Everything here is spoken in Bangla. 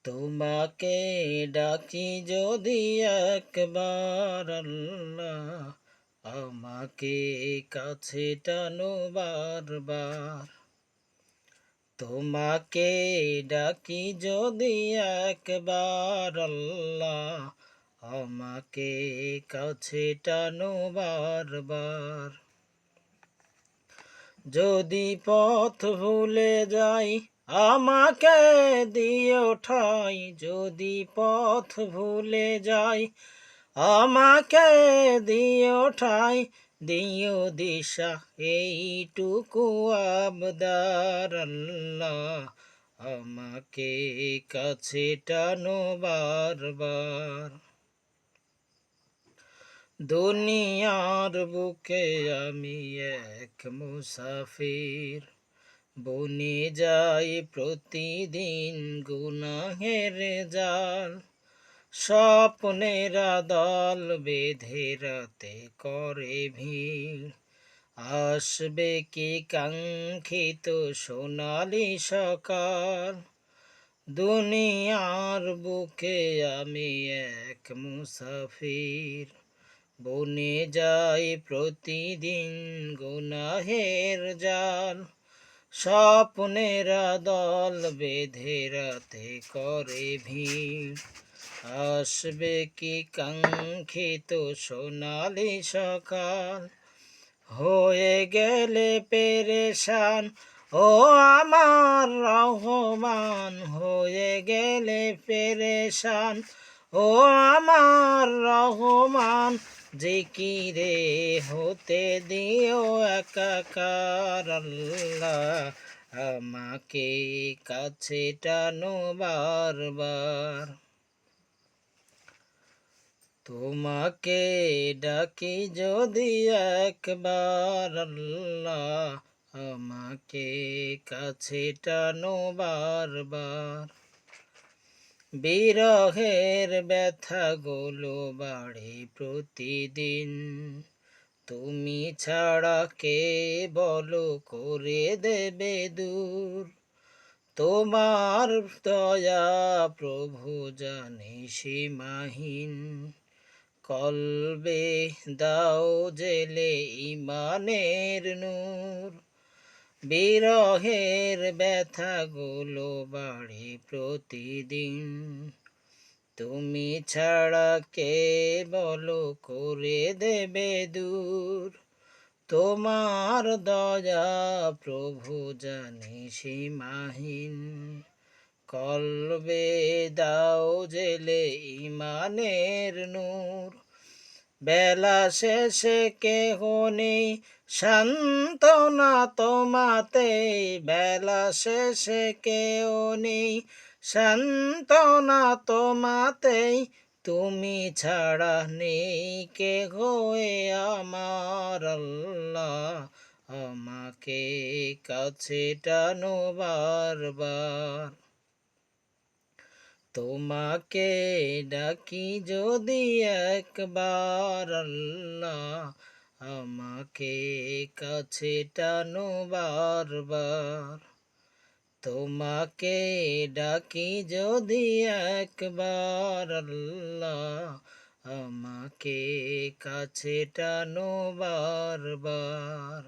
তোমাকে ডাকি যদি একবার আল্লাহ, আমাকে কাছে টানো বারবার। তোমাকে ডাকি যদি একবার আল্লাহ, আমাকে কাছে টানো বারবার। যদি পথ ভুলে যাই আমাকে দিও ঠাই, যদি পথ ভুলে যাই আমাকে দিও ঠাই, দিও দিশা এইটুকু আবদার আল্লাহ, আমাকে কাছে টানো বারবার। দুনিয়ার বুকে আমি এক মুসাফির, বনে যাই প্রতিদিন গুনাহের জাল। স্বপ্নেরা দল বেঁধে রাতে করে ভিড়, আসবে কি কাঙ্ক্ষিত সোনালি সকাল। দুনিয়ার বুকে আমি এক মুসাফির, বনে যাই প্রতিদিন গুনাহের জাল। স্বপ্নেরা দল বেঁধে রাতে করে ভিড়, আসবে কি কাঙ্ক্ষিত সোনালি সকাল। হয়ে গেলে পেরেশান ও আমার রহমান, হয়ে গেলে পেরেশান ও আমার রহমান। জিকিরে হতে দিও একাকার আল্লাহ, আমাকে কাছে টানো বারবার। তোমাকে ডাকি যদি একবার আল্লাহ, আমাকে কাছে টানো বারবার। বিরহের ব্যথাগুলো বাড়ে প্রতিদিন, তুমি ছাড়া কে বলো করে দেবে দূর। তোমার দয়া প্রভু জানে সীমাহীন, কলবে দাও জেলে ইমানের নূর। বিরহের ব্যথাগুলো বাড়ে প্রতিদিন, তুমি ছাড়া কে বলো করে দেবে দূর। তোমার দয়া প্রভু জানে সীমাহীন, কলবে দাও জেলে ইমানের নূর। বেলা শেষে কেহ নেই সান্ত্বনা তোমাতে, বেলা শেষে কেউ নেই সান্ত্বনা তোমাতে। তুমি ছাড়া নেই কেহ এ আমার আল্লাহ, আমাকে কাছে টানো বারবার। তোমাকে ডাকি যদি একবার আল্লাহ, আমাকে কাছে টানো বারবার। তোমাকে ডাকি যদি একবার আল্লাহ, আমাকে কাছে টানো বারবার।